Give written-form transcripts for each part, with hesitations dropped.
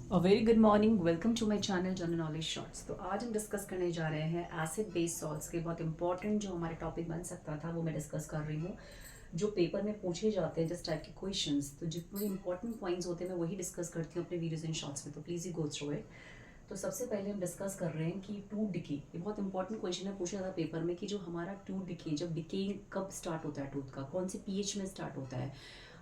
A very good morning, welcome to my channel general knowledge shorts. तो आज हम discuss करने जा रहे हैं एसिड बेस सॉल्ट्स के बहुत इंपॉर्टेंट जो हमारे टॉपिक बन सकता था वो मैं डिस्कस कर रही हूँ। जो पेपर में पूछे जाते हैं जिस टाइप के क्वेश्चंस, तो जितने इंपॉर्टेंट पॉइंट्स होते हैं मैं वही डिस्कस करती हूँ अपने वीडियोज एंड शॉर्ट्स में, तो please you go through it. तो सबसे पहले हम डिस्कस कर रहे हैं कि टूथ डिके, ये बहुत इंपॉर्टेंट क्वेश्चन है, पूछा था पेपर में कि जो हमारा टूथ डिके, जब डिके कब स्टार्ट होता है टूथ का, कौन से पीएच में स्टार्ट होता है।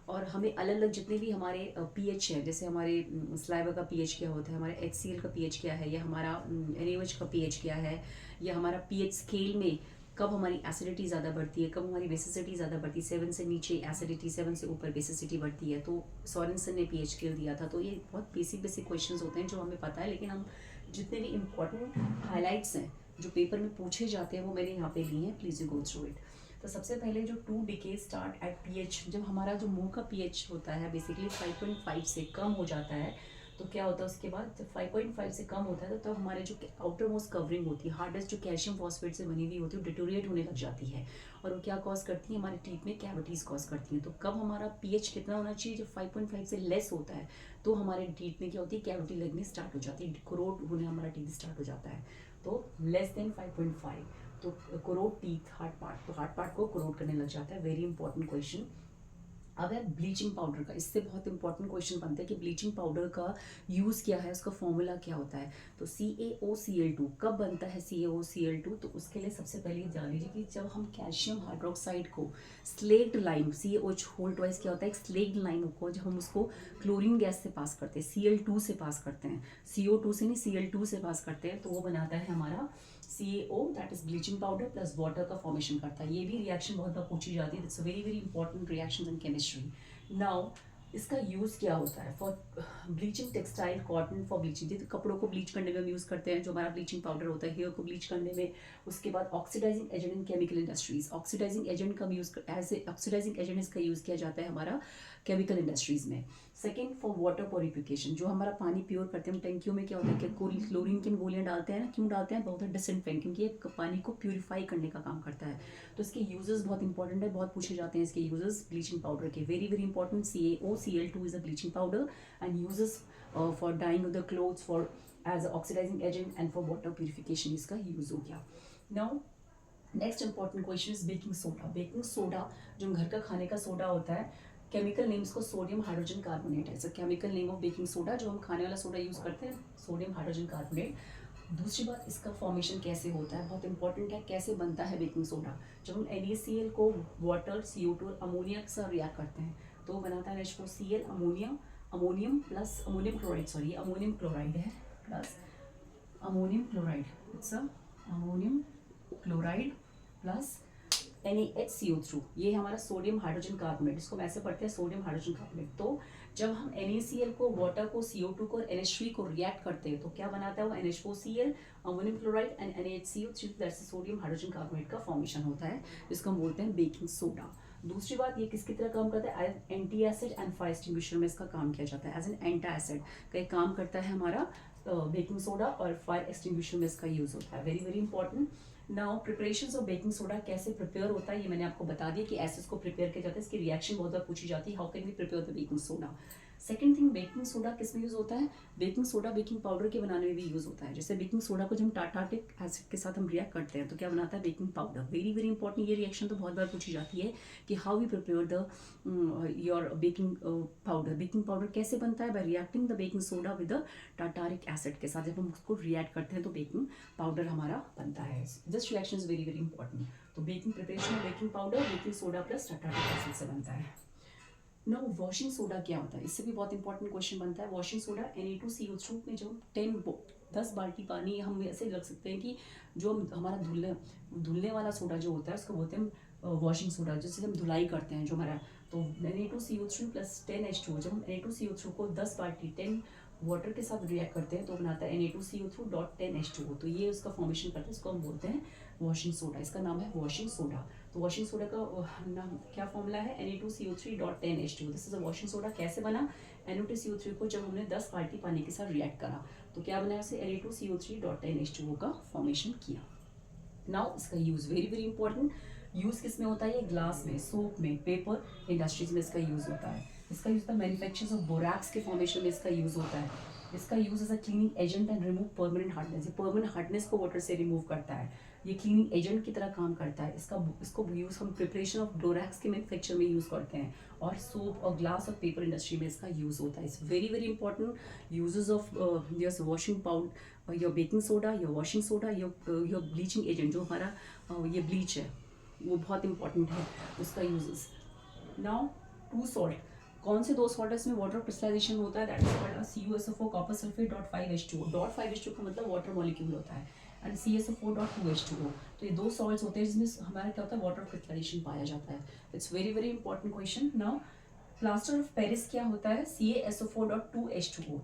और हमें अलग अलग जितने भी हमारे पीएच है, जैसे हमारे स्लाइवा का पीएच क्या होता है, हमारे एचसीएल का पीएच क्या है, या हमारा एनएओएच का पीएच क्या है, या हमारा पीएच स्केल में कब हमारी एसिडिटी ज़्यादा बढ़ती है, कब हमारी बेसिसिटी ज़्यादा बढ़ती है। 7 से नीचे एसिडिटी, 7 से ऊपर बेसिसिटी बढ़ती है। तो सॉरेंसन ने पीएच स्केल दिया था। तो ये बहुत बेसिक बेसिक क्वेश्चंस होते हैं जो हमें पता है, लेकिन हम जितने भी इम्पोर्टेंट हाईलाइट्स हैं जो पेपर में पूछे जाते हैं वो मैंने यहाँ पे लिए हैं, please you go through it. तो सबसे पहले जो to decay start at pH, जब हमारा जो मुंह का पीएच होता है बेसिकली 5.5 से कम हो जाता है, तो क्या होता है उसके बाद जब 5.5 से कम होता है तो तब हमारे जो आउटर मोस्ट कवरिंग होती है, हार्डेस्ट जो कैल्शियम फॉस्फेट से बनी हुई होती है, वो डिटोरिएट होने लग जाती है। और वो क्या कॉज करती है, हमारे टीथ में कैविटीज कॉज करती हैं। तो कब हमारा पीएच कितना होना चाहिए, जब 5.5 से लेस होता है तो हमारे टीथ में क्या होती है, कैविटी लगनी स्टार्ट हो जाती है, कोरोड होने हमारा टीथ स्टार्ट हो जाता है। तो लेस देन 5.5, तो कोरोड टीथ हार्ड पार्ट, तो हार्ड पार्ट को कोरोड करने लग जाता है। Very important question. अब है ब्लीचिंग पाउडर का, इससे बहुत इंपॉर्टेंट क्वेश्चन बनता है कि ब्लीचिंग पाउडर का यूज़ क्या है, उसका फॉर्मूला क्या होता है। तो CaOCl2 कब बनता है CaOCl2, तो उसके लिए सबसे पहले ये जान लीजिए कि जब हम कैल्शियम हाइड्रोक्साइड को slaked lime, CaOH whole twice क्या होता है, एक स्लेक्ड लाइम को जब हम उसको क्लोरीन गैस से पास करते हैं, Cl2 से पास करते हैं, CO2 से नहीं Cl2 से पास करते हैं, तो वो बनाता है हमारा CaO, that is bleaching powder plus water का फॉर्मेशन करता है। ये भी रिएक्शन बहुत बार पूछी जाती है, it's very very important reaction in chemistry. Now इसका यूज़ क्या होता है for bleaching textile cotton, for bleaching, जैसे कपड़ों को ब्लीच करने में हम यूज़ करते हैं जो हमारा ब्लीचिंग पाउडर होता है, हेयर को ब्लीच करने में। उसके बाद oxidising agent in chemical industries, oxidising agent का use as a oxidising agent इसका यूज़ किया जाता है हमारा केमिकल इंडस्ट्रीज में। सेकेंड, फॉर वाटर प्योरिफिकेशन, जो हमारा पानी प्योर करते हैं हम टैंकियों में, क्या होता है कि क्लोरीन की गोलियां डालते हैं ना, क्यों डालते हैं, बहुत डिसइंफेक्ट, क्योंकि ये पानी को प्योरीफाई करने का काम करता है। तो इसके यूजेस बहुत इंपॉर्टेंट है, बहुत पूछे जाते हैं इसके यूजेस ब्लीचिंग पाउडर के, very very important. CaOCl2 is a bleaching powder and uses for dyeing the clothes, for as oxidising agent and for water purification इसका यूज हो गया। Now next important question is baking soda. Baking soda जो घर का खाने का soda होता है, केमिकल नेम्स को सोडियम हाइड्रोजन कार्बोनेट है, chemical name of baking soda, जो हम खाने वाला सोडा यूज करते हैं, सोडियम हाइड्रोजन कार्बोनेट। दूसरी बात, इसका फॉर्मेशन कैसे होता है, बहुत इंपॉर्टेंट है, कैसे बनता है बेकिंग सोडा। जब हम NaCl को वाटर, CO2 और अमोनिया के साथ रिएक्ट करते हैं तो बनाता है H4Cl, ammonia, ammonium plus ammonium chloride, sorry ammonium chloride है, plus ammonium chloride, it's uh ammonium chloride plus NaHCO3, ये हमारा सोडियम हाइड्रोजन कार्बोनेट, इसको वैसे पढ़ते हैं सोडियम हाइड्रोजन कार्बोनेट। तो जब हम NaCl को, वाटर को, CO2 को और NH3 को रिएक्ट करते हैं तो क्या बनाता है वो, NH4Cl, ammonium chloride and NaHCO3, that's sodium hydrogen carbonate का फॉर्मेशन होता है, जिसको हम बोलते हैं बेकिंग सोडा। दूसरी बात, ये किसकी तरह काम करता है, anti acid and fire extinguisher में इसका काम किया जाता है, एज एन एंटी एसिड का एक काम करता है हमारा बेकिंग सोडा, और फायर एक्सटिंग्विशर में इसका यूज होता है, very very important. Now preparation of baking soda, कैसे प्रिपेयर होता है ये मैंने आपको बता दिया कि एसिड्स को प्रिपेयर किया जाता है, इसकी रिएक्शन बहुत बार पूछी जाती है, how can we prepare the baking soda. Second thing, baking soda किस में यूज होता है, बेकिंग सोडा बेकिंग पाउडर के बनाने में भी यूज होता है। जैसे बेकिंग सोडा को जब हम टाटार्टिक एसिड के साथ हम रिएक्ट करते हैं तो क्या बनाता है, baking powder, very very important. ये रिएक्शन तो बहुत बार पूछी जाती है कि how we prepare the your baking powder, baking powder कैसे बनता है, by reacting the baking soda with the tartaric acid के साथ, जब हम उसको रिएक्ट करते हैं तो बेकिंग पाउडर हमारा बनता है। This reaction is very very important. तो baking preparation of baking powder baking soda plus tartaric acid से बनता है। नो, वॉशिंग सोडा क्या होता है, इससे भी बहुत इंपॉर्टेंट क्वेश्चन बनता है। वॉशिंग सोडा Na2CO3 में जो 10 बाल्टी पानी, हम ऐसे रख सकते हैं कि जो हमारा धुलने वाला सोडा जो होता है उसको बोलते हैं वॉशिंग सोडा, जिससे हम धुलाई करते हैं जो हमारा। तो Na2CO3 प्लस 10H2, जब हम Na2CO3 को 10 बाल्टी 10 वाटर के साथ रिएक्ट करते हैं तो बनाता है Na2CO3 डॉट 10H2, तो ये उसका फॉर्मेशन करते हैं, इसको हम बोलते हैं वॉशिंग सोडा, इसका नाम है वॉशिंग सोडा। तो वॉशिंग सोडा का नाम क्या फॉर्मूला है, Na2CO3 dot 10H2, this is a washing soda. कैसे बना, Na2CO3 को जब हमने 10 बाल्टी पानी के साथ रिएक्ट करा तो क्या बना, उसे Na2CO3 डॉट 10H2 का फॉर्मेशन किया। नाउ इसका use very very important, use किस में होता है, ये ग्लास में, सोप में, पेपर इंडस्ट्रीज में इसका यूज होता है। इसका यूज होता है मैन्युफैक्चर ऑफ बोरैक्स के फॉर्मेशन में इसका यूज होता है। इसका use as a cleaning agent and remove permanent hardness. ये परमानेंट हार्डनेस को वाटर से रिमूव करता है, ये क्लीनिंग एजेंट की तरह काम करता है। इसको यूज हम प्रिपरेशन ऑफ डोरैक्स के मैन्युफैक्चर में यूज करते हैं, और सोप और ग्लास और पेपर इंडस्ट्री में इसका यूज होता है। It's very very important uses of your washing powder, your baking soda, your washing soda, your bleaching agent, जो हमारा ये ब्लीच है वो बहुत इंपॉर्टेंट है उसका यूजेस। नाउ टू सॉल्ट, कौन से दो सॉल्ट इसमें वाटर क्रिस्टलाइजेशन होता है, that is called CuSO4 copper sulphate .5H2O। .5H2O का मतलब वाटर मॉलिक्यूल होता है, एंड CSO4.2H2O। तो ये दो सॉल्ट्स होते हैं जिसमें हमारा क्या होता है, वाटर क्रिस्टलाइजेशन पाया जाता है। It's very very important question. Now plaster of Paris क्या होता है, CaSO4.2H2O।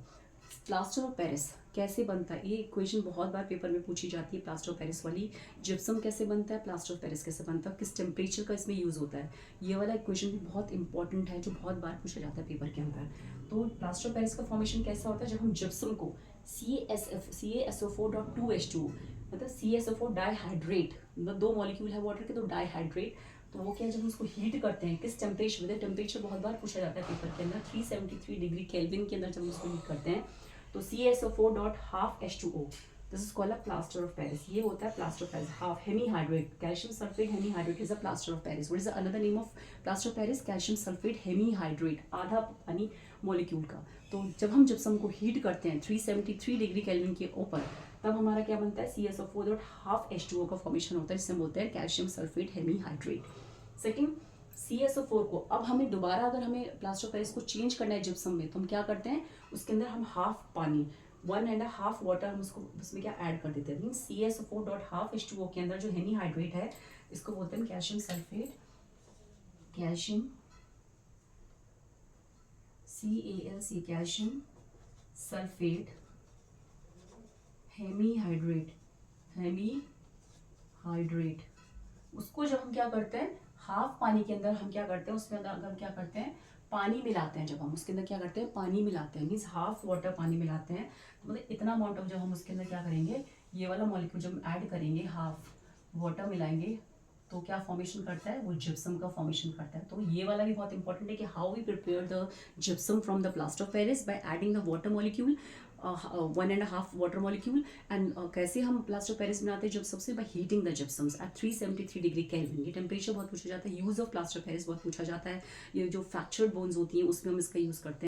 प्लास्टर ऑफ पेरिस कैसे बनता है, ये इक्वेशन बहुत बार पेपर में पूछी जाती है, प्लास्टर ऑफ पेरिस वाली। जिप्सम कैसे बनता है, प्लास्टर ऑफ पेरिस कैसे बनता है, किस टेम्परेचर का इसमें यूज होता है, ये वाला इक्वेशन भी बहुत इंपॉर्टेंट है जो बहुत बार पूछा जाता है पेपर के अंदर। तो प्लास्टर ऑफ पेरिस का फॉर्मेशन कैसा होता है, जब हम जिप्सम को CaSO4.2H2O, मतलब CaSO4 डाईहाइड्रेट, मतलब दो मॉलिक्यूल है वाटर के तो डाईहाइड्रेट, तो वो क्या, जब हम उसको हीट करते हैं किस टेम्परेचर में, टेम्परेचर बहुत बार पूछा जाता है पेपर के अंदर, 373 डिग्री केल्विन के अंदर जब हम उसको हीट करते हैं तो CaSO4.12H2O, this is called a plaster of Paris. ये होता है plaster of Paris. Half hemihydrate, calcium sulphate hemihydrate is a plaster of Paris. What is another name of plaster of Paris, calcium sulphate hemihydrate, आधा पानी molecule का। तो जब हम gypsum को हीट करते हैं 373 डिग्री केल्विन के ऊपर, तब हमारा क्या बनता है, CaSO4.12H2O का फॉर्मेशन होता है, जिसे बोलते हैं calcium sulphate hemihydrate. Second, CaSO4 को अब हमें दोबारा अगर हमें प्लास्टर ऑफ पेरिस को चेंज करना है जिप्सम में, तो हम क्या करते हैं, उसके अंदर हम हाफ पानी 1.5 वाटर हम उसको उसमें क्या ऐड कर देते हैं। मीन CaSO4.12H2O के अंदर जो हेमीहाइड्रेट है, इसको बोलते हैं calcium sulphate, calcium CaLC, calcium sulphate hemihydrate, hemihydrate. उसको जब हम क्या करते हैं, हाफ पानी के अंदर हम क्या करते हैं, उसके अंदर हम क्या करते हैं, पानी मिलाते हैं। जब हम उसके अंदर क्या करते हैं, पानी मिलाते हैं, मीन्स हाफ वाटर पानी मिलाते हैं, तो मतलब इतना अमाउंट ऑफ, जब हम उसके अंदर क्या करेंगे, ये वाला मॉलिक्यूल जब ऐड करेंगे, हाफ वाटर मिलाएंगे, तो क्या फॉर्मेशन करता है, वो जिप्सम का फॉर्मेशन करता है। तो ये वाला भी बहुत इंपॉर्टेंट है कि how we prepare the gypsum from the plaster of Paris by adding the water molecule, 1.5 water molecule, and कैसे हम प्लास्टर ऑफ पेरिस बनाते हैं, जब सबसे by heating the gypsums at 373 degree kelvin. ये टेम्परेचर बहुत पूछा जाता है। Use of plaster of Paris बहुत पूछा जाता है। ये जो फ्रैक्चर्ड बोन्स होती हैं उसमें हम इसका यूज करते हैं।